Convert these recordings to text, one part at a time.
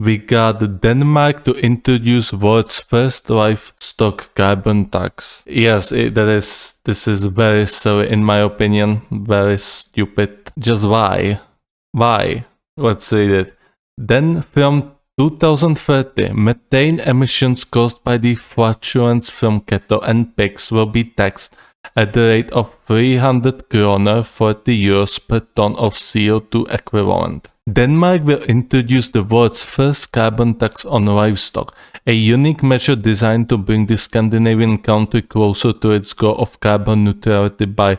we got Denmark to introduce world's first livestock carbon tax. Yes, this is very silly in my opinion, very stupid. Just why? Why? Let's read it. Then from 2030, methane emissions caused by the flatulence from cattle and pigs will be taxed at the rate of 300 kroner, 40 euros per ton of CO2 equivalent. Denmark will introduce the world's first carbon tax on livestock, a unique measure designed to bring the Scandinavian country closer to its goal of carbon neutrality by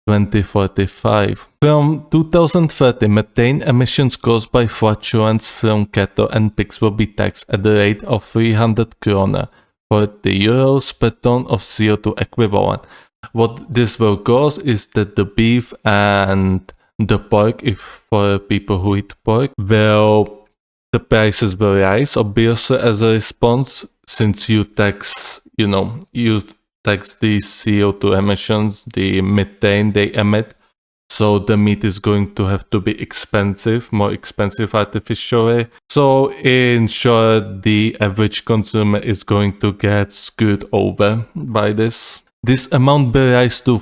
2045. From 2030, methane emissions caused by flatulence from cattle and pigs will be taxed at the rate of 300 kroner, 40 euros per ton of CO2 equivalent. What this will cause is that the beef and the pork, if for people who eat pork, the prices will rise, obviously, as a response, since you tax the CO2 emissions, the methane they emit. So the meat is going to have to be expensive, more expensive artificially. So in short, the average consumer is going to get screwed over by this. This amount will rise to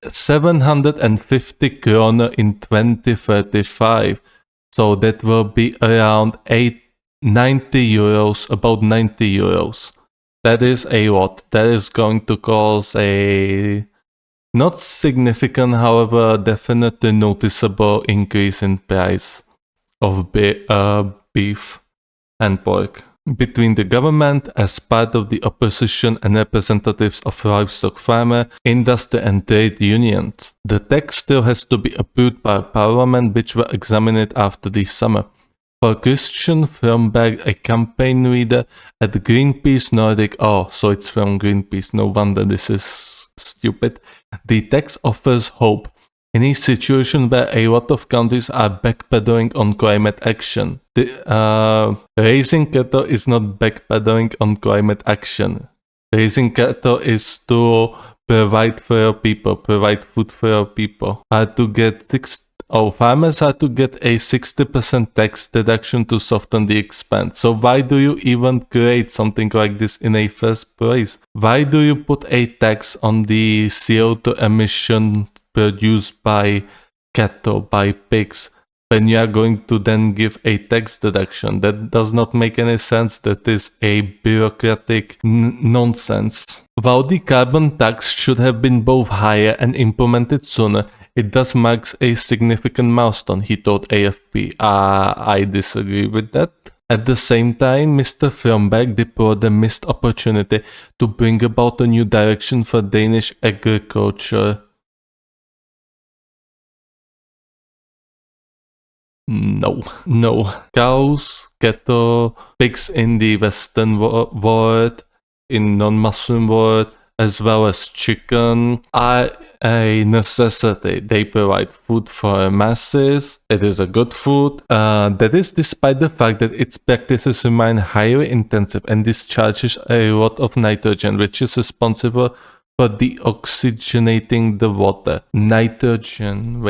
750 kroner in 2035. So that will be around 90 euros, about 90 euros. That is a lot. That is going to cause a not significant, however, definitely noticeable increase in price of beef and pork. Between the government, as part of the opposition, and representatives of livestock farmer, industry and trade unions, the tax still has to be approved by parliament, which will examine it after the summer. For Christian Fromberg, a campaign leader at Greenpeace Nordic, so it's from Greenpeace, no wonder this is stupid. The tax offers hope in a situation where a lot of countries are backpedaling on climate action. Raising cattle is not backpedaling on climate action. Raising cattle is to provide for your people, provide food for your people. Farmers are to get a 60% tax deduction to soften the expense. So why do you even create something like this in a first place? Why do you put a tax on the CO2 emission produced by cattle, by pigs, when you are going to then give a tax deduction? That does not make any sense. That is a bureaucratic nonsense. While the carbon tax should have been both higher and implemented sooner, it thus marks a significant milestone, he told AFP. I disagree with that. At the same time, Mr. Fromberg deplored the missed opportunity to bring about a new direction for Danish agriculture. No. Cows, cattle, pigs in the Western world, in non-Muslim world, as well as chicken, are a necessity. They provide food for masses. It is a good food. That is despite the fact that its practices remain highly intensive and discharges a lot of nitrogen, which is responsible for deoxygenating the water. Nitrogen,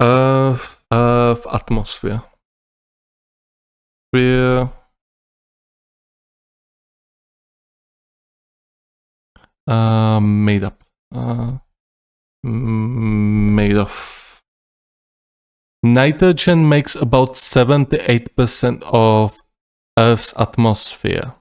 Earth, atmosphere. Made up. Made of. Nitrogen makes about 78% of Earth's atmosphere.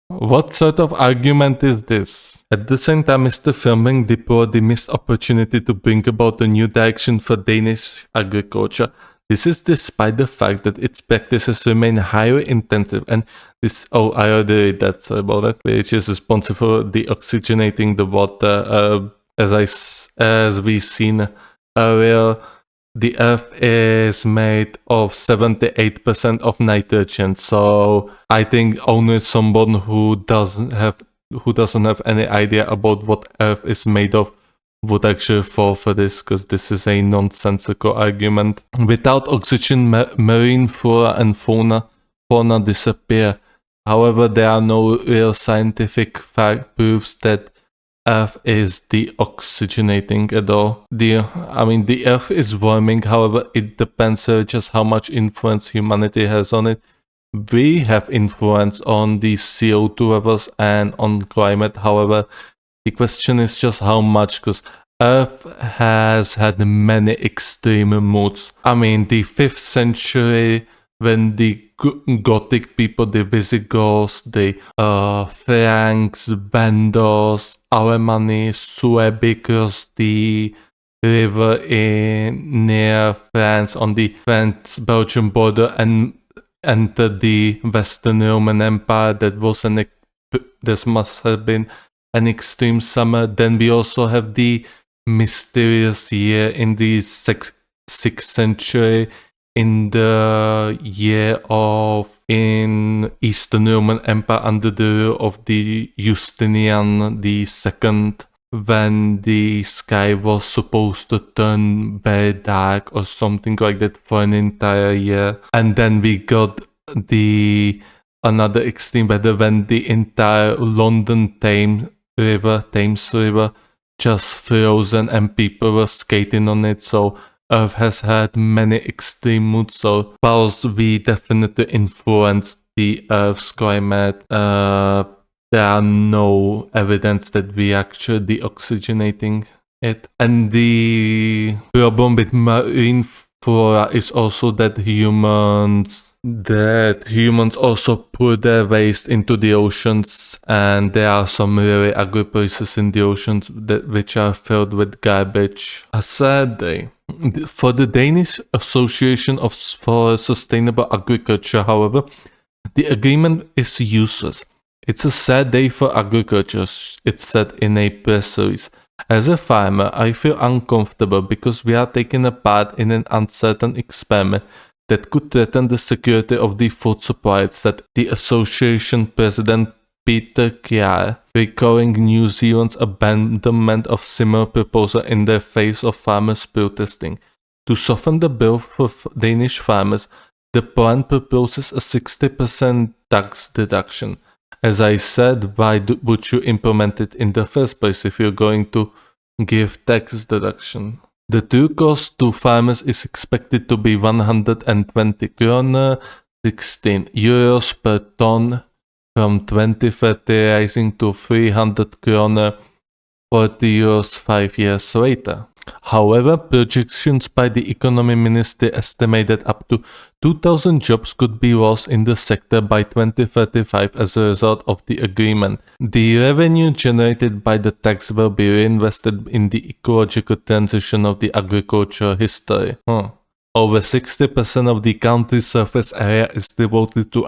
What sort of argument is this? At the same time, Mr. Fromberg deplored the missed opportunity to bring about a new direction for Danish agriculture. This is despite the fact that its practices remain highly intensive and this, I already read that, sorry about that, which is responsible for deoxygenating the water. As we've seen earlier, the Earth is made of 78% of nitrogen. So I think only someone who doesn't have any idea about what Earth is made of would actually fall for this, because this is a nonsensical argument. Without oxygen, marine flora and fauna disappear. However, there are no real scientific proofs that Earth is deoxygenating at all. The Earth is warming, however, it depends just how much influence humanity has on it. We have influence on the CO2 levels and on climate, however, the question is just how much, because Earth has had many extreme moods. The 5th century, when the Gothic people, the Visigoths, the Franks, Vandals, Alemanni, Suebi crossed the river near France on the France-Belgian border and entered the Western Roman Empire. This must have been an extreme summer. Then we also have the mysterious year in the 6th century, in the year in Eastern Roman Empire under the rule of the Justinian II, when the sky was supposed to turn very dark or something like that for an entire year. And then we got another extreme weather when the entire London Thames River just frozen and people were skating on it. So Earth has had many extreme moods. So whilst we definitely influence the Earth's climate, there are no evidence that we actually deoxygenating it. And the problem with marine flora is also that humans also put their waste into the oceans, and there are some really ugly places in the oceans which are filled with garbage. A sad day. For the Danish Association for Sustainable Agriculture, however, the agreement is useless. It's a sad day for agriculture, it said in a press release. As a farmer, I feel uncomfortable because we are taking a part in an uncertain experiment that could threaten the security of the food supply, said the association president Peter Kjaer, recalling New Zealand's abandonment of similar proposal in the face of farmers protesting. To soften the bill for Danish farmers, the plan proposes a 60% tax deduction. As I said, why would you implement it in the first place if you're going to give tax deduction? The true cost to farmers is expected to be 120 kroner, 16 euros per ton, from 2030 rising to 300 kroner, 40 euros 5 years later. However, projections by the economy ministry estimate that up to 2,000 jobs could be lost in the sector by 2035 as a result of the agreement. The revenue generated by the tax will be reinvested in the ecological transition of the agricultural history. Over 60% of the country's surface area is devoted to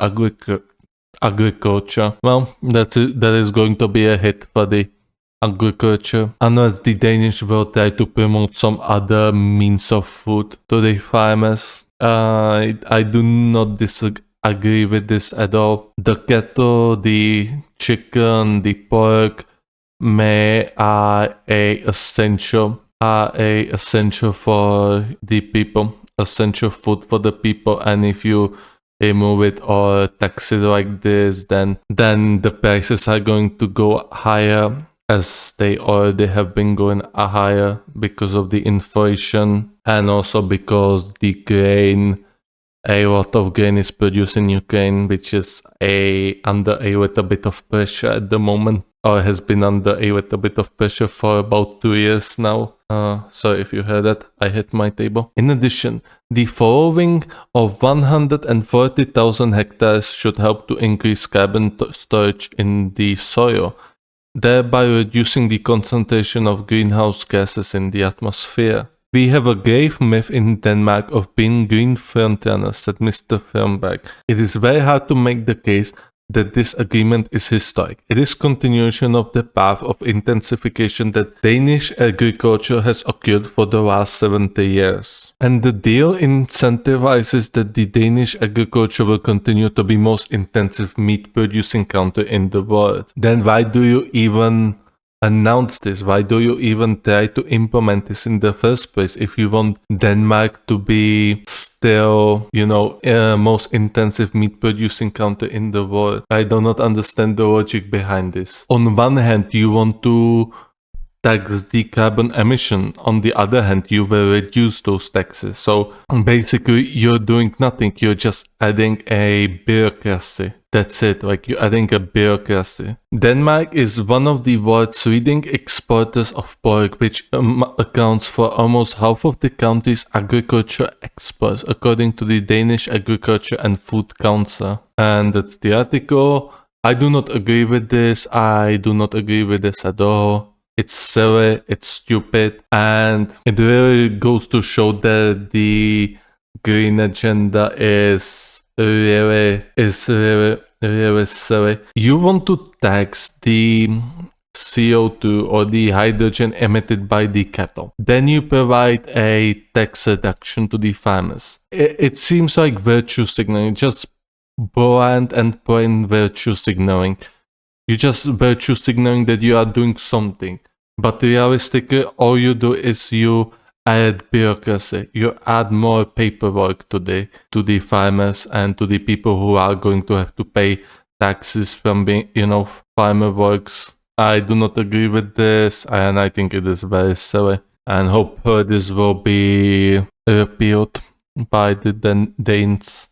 agriculture. Well, that is going to be a hit for the agriculture, unless the Danish will try to promote some other means of food to the farmers. I do not disagree with this at all. The cattle, the chicken, the pork are essential for the people, essential food for the people, and if you remove it or tax it like this, then the prices are going to go higher, as they already have been going higher because of the inflation, and also because a lot of grain is produced in Ukraine, which is under a little bit of pressure at the moment, or has been under a little bit of pressure for about 2 years now. Sorry if you heard that, I hit my table. In addition, the following of 140,000 hectares should help to increase carbon storage in the soil, thereby reducing the concentration of greenhouse gases in the atmosphere. We have a grave myth in Denmark of being green frontrunners, said Mr. Fromberg. It is very hard to make the case that this agreement is historic. It is continuation of the path of intensification that Danish agriculture has occurred for the last 70 years. And the deal incentivizes that the Danish agriculture will continue to be most intensive meat producing country in the world. Then why do you even announce this? Why do you even try to implement this in the first place if you want Denmark to be still, most intensive meat producing country in the world? I do not understand the logic behind this. On one hand, you want to tax the carbon emission. On the other hand, you will reduce those taxes. So basically, you're doing nothing. You're just adding a bureaucracy. That's it, like you're adding a bureaucracy. Denmark is one of the world's leading exporters of pork, which accounts for almost half of the country's agriculture exports, according to the Danish Agriculture and Food Council. And that's the article. I do not agree with this. I do not agree with this at all. It's silly, it's stupid, and it really goes to show that the green agenda is really silly. You want to tax the CO2 or the hydrogen emitted by the cattle. Then you provide a tax reduction to the farmers. It seems like virtue signaling, just bland and plain virtue signaling. You just virtue signaling that you are doing something. But realistically, all you do is you add bureaucracy. You add more paperwork to the farmers and to the people who are going to have to pay taxes from being, farmer works. I do not agree with this, and I think it is very silly. And hope this will be repealed by the Danes.